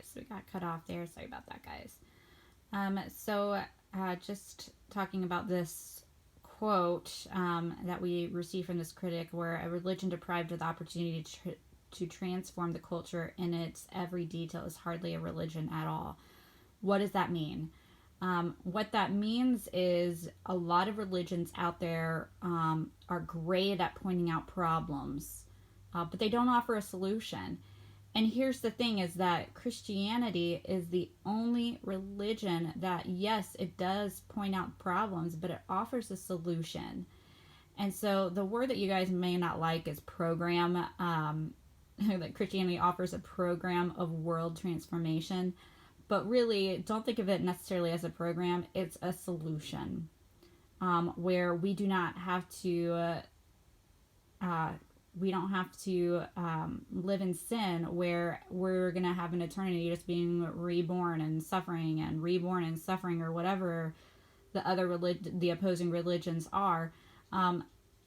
So we got cut off there. Sorry about that, guys. Just talking about this quote that we received from this critic, where a religion deprived of the opportunity to transform the culture in its every detail is hardly a religion at all. What does that mean? What that means is a lot of religions out there are great at pointing out problems, but they don't offer a solution. And here's the thing is that Christianity is the only religion that, yes, it does point out problems, but it offers a solution. And so the word that you guys may not like is program. That Christianity offers a program of world transformation. But really, don't think of it necessarily as a program. It's a solution where we do not have to we don't have to live in sin, where we're going to have an eternity just being reborn and suffering, or whatever the opposing religions are.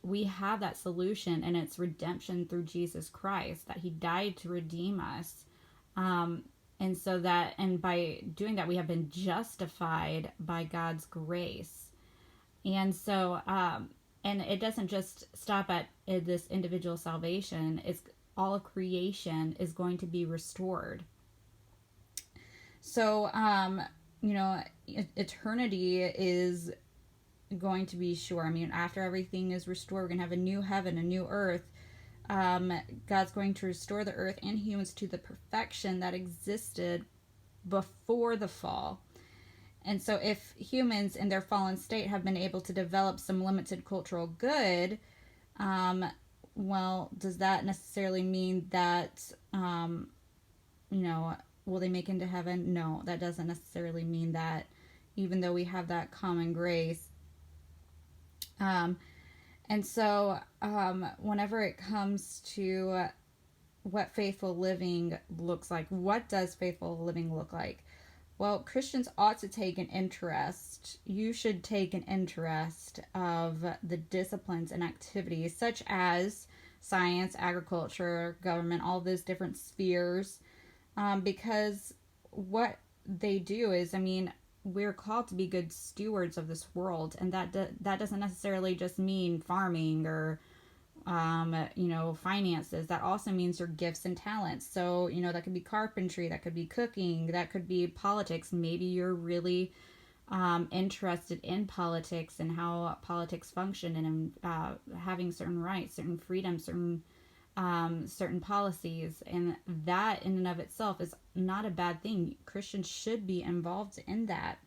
We have that solution, and it's redemption through Jesus Christ, that he died to redeem us. And by doing that, we have been justified by God's grace. And so, and it doesn't just stop at this individual salvation. It's all of creation is going to be restored. So, eternity is going to be sure. I mean, after everything is restored, we're going to have a new heaven, a new earth. God's going to restore the earth and humans to the perfection that existed before the fall. And so if humans in their fallen state have been able to develop some limited cultural good, well, does that necessarily mean that, will they make into heaven? No, that doesn't necessarily mean that, even though we have that common grace. And so whenever it comes to what faithful living looks like, what does faithful living look like? Well, Christians ought to take an interest. You should take an interest of the disciplines and activities such as science, agriculture, government, all those different spheres, because what they do is, we're called to be good stewards of this world, and that doesn't necessarily just mean farming or finances. That also means your gifts and talents. So, that could be carpentry, that could be cooking, that could be politics. Maybe you're really interested in politics and how politics function, and having certain rights, certain freedoms, certain policies. And that in and of itself is not a bad thing. Christians should be involved in that,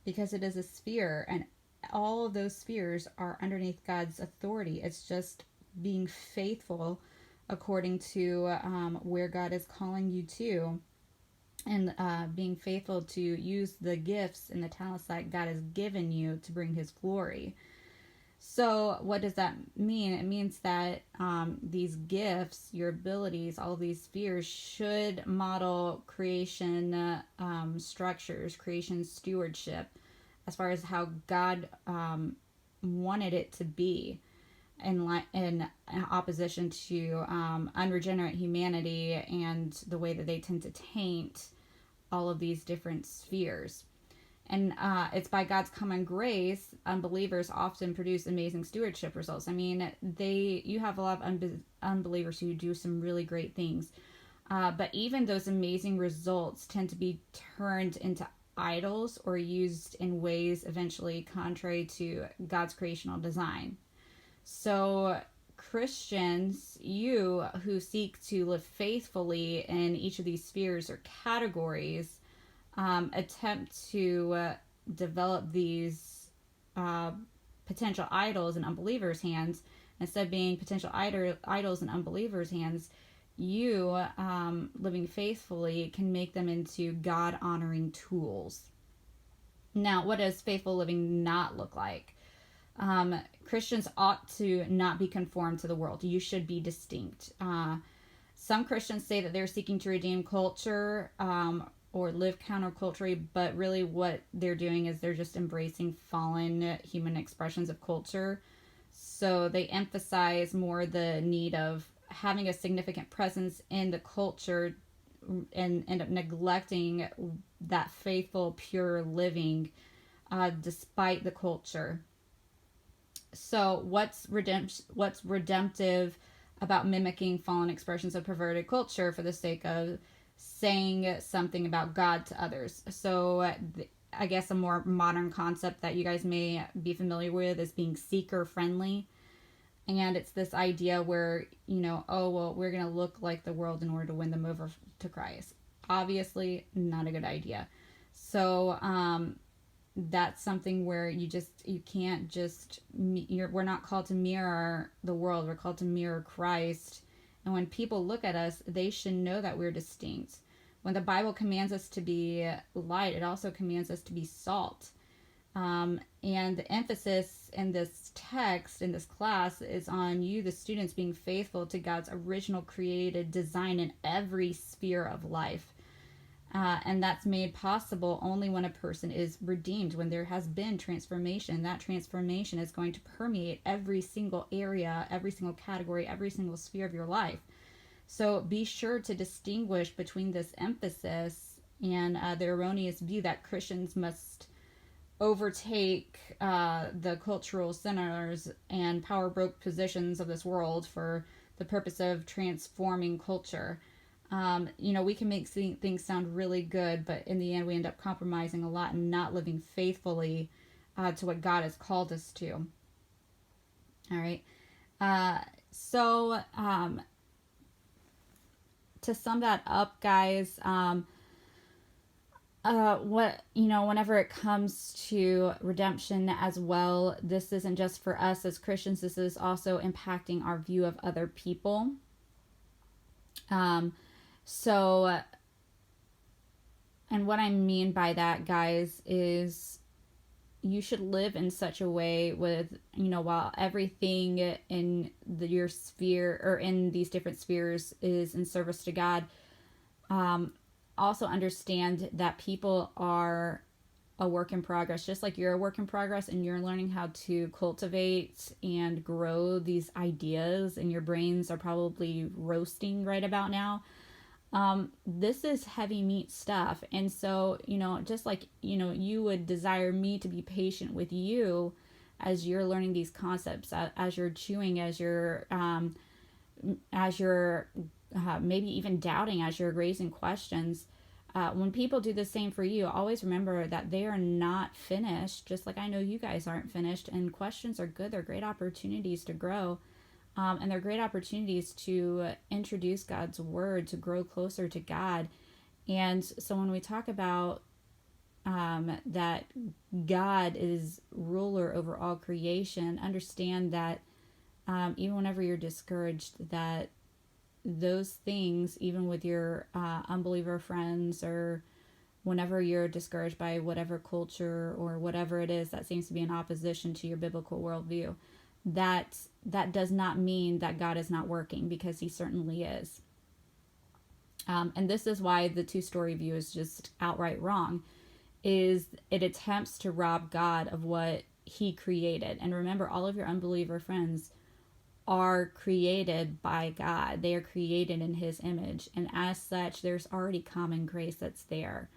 because it is a sphere, and all of those spheres are underneath God's authority. It's just being faithful according to where God is calling you to, and being faithful to use the gifts and the talents that God has given you to bring his glory. So what does that mean? It means that these gifts, your abilities, all of these spheres should model creation structures, creation stewardship, as far as how God wanted it to be, in opposition to unregenerate humanity and the way that they tend to taint all of these different spheres. And it's by God's common grace, unbelievers often produce amazing stewardship results. You have a lot of unbelievers who do some really great things. But even those amazing results tend to be turned into idols or used in ways eventually contrary to God's creational design. So Christians, you who seek to live faithfully in each of these spheres or categories, attempt to develop these potential idols in unbelievers' hands. Instead of being potential idols in unbelievers' hands, you, living faithfully, can make them into God-honoring tools. Now, what does faithful living not look like? Christians ought to not be conformed to the world. You should be distinct. Some Christians say that they're seeking to redeem culture or live counterculturally, but really what they're doing is they're just embracing fallen human expressions of culture. So they emphasize more the need of having a significant presence in the culture and end up neglecting that faithful, pure living despite the culture. So, what's redemptive about mimicking fallen expressions of perverted culture for the sake of saying something about God to others? So, I guess a more modern concept that you guys may be familiar with is being seeker friendly. And it's this idea where, oh, well, we're going to look like the world in order to win them over to Christ. Obviously, not a good idea. So, that's something where you can't just, we're not called to mirror the world. We're called to mirror Christ. And when people look at us, they should know that we're distinct. When the Bible commands us to be light, it also commands us to be salt. And the emphasis in this text, in this class, is on you, the students, being faithful to God's original created design in every sphere of life. And that's made possible only when a person is redeemed, when there has been transformation. That transformation is going to permeate every single area, every single category, every single sphere of your life. So be sure to distinguish between this emphasis and the erroneous view that Christians must overtake the cultural centers and power broke positions of this world for the purpose of transforming culture. We can make things sound really good, but in the end, we end up compromising a lot and not living faithfully to what God has called us to. All right. So to sum that up, guys, whenever it comes to redemption as well, this isn't just for us as Christians. This is also impacting our view of other people. And what I mean by that, guys, is you should live in such a way with, while everything in your sphere or in these different spheres is in service to God, also understand that people are a work in progress, just like you're a work in progress, and you're learning how to cultivate and grow these ideas, and your brains are probably roasting right about now. This is heavy meat stuff. And so, just like, you would desire me to be patient with you as you're learning these concepts, as you're chewing, as you're maybe even doubting, as you're raising questions. When people do the same for you, always remember that they are not finished, just like I know you guys aren't finished. And questions are good. They're great opportunities to grow. And they're great opportunities to introduce God's word, to grow closer to God. And so when we talk about that God is ruler over all creation, understand that even whenever you're discouraged, that those things, even with your unbeliever friends, or whenever you're discouraged by whatever culture or whatever it is that seems to be in opposition to your biblical worldview, that does not mean that God is not working, because he certainly is. And this is why the two-story view is just outright wrong, is it attempts to rob God of what he created. And remember, all of your unbeliever friends are created by God. They are created in his image. And as such, there's already common grace that's there.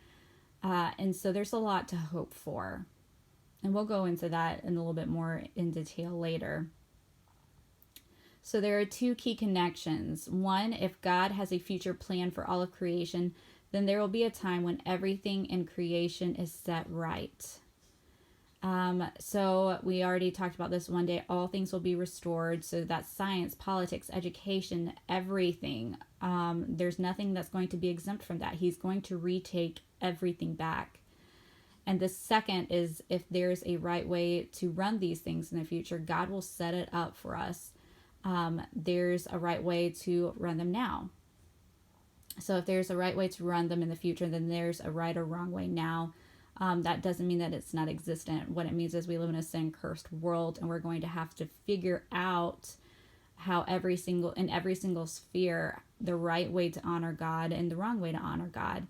And so there's a lot to hope for. And we'll go into that in a little bit more in detail later. So there are two key connections. One, if God has a future plan for all of creation, then there will be a time when everything in creation is set right. So we already talked about this. One day all things will be restored. So that's science, politics, education, everything. There's nothing that's going to be exempt from that. He's going to retake everything back. And the second is, if there's a right way to run these things in the future, God will set it up for us. There's a right way to run them now. So if there's a right way to run them in the future, then there's a right or wrong way now. That doesn't mean that it's not existent. What it means is we live in a sin-cursed world, and we're going to have to figure out how in every single sphere, the right way to honor God and the wrong way to honor God.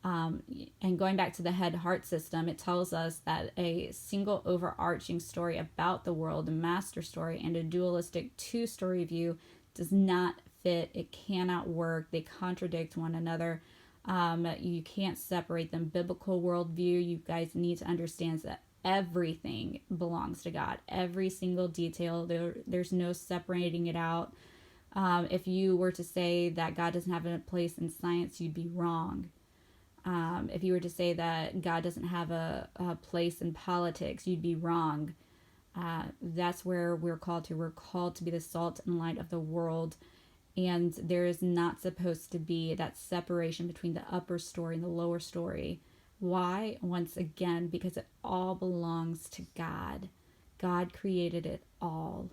And going back to the head-heart system, it tells us that a single overarching story about the world, a master story, and a dualistic two-story view does not fit, it cannot work, they contradict one another. You can't separate them. Biblical worldview, you guys need to understand that everything belongs to God. Every single detail. There's no separating it out. If you were to say that God doesn't have a place in science, you'd be wrong. If you were to say that God doesn't have a place in politics, you'd be wrong. That's where we're called to. We're called to be the salt and light of the world. And there is not supposed to be that separation between the upper story and the lower story. Why? Once again, because it all belongs to God. God created it all.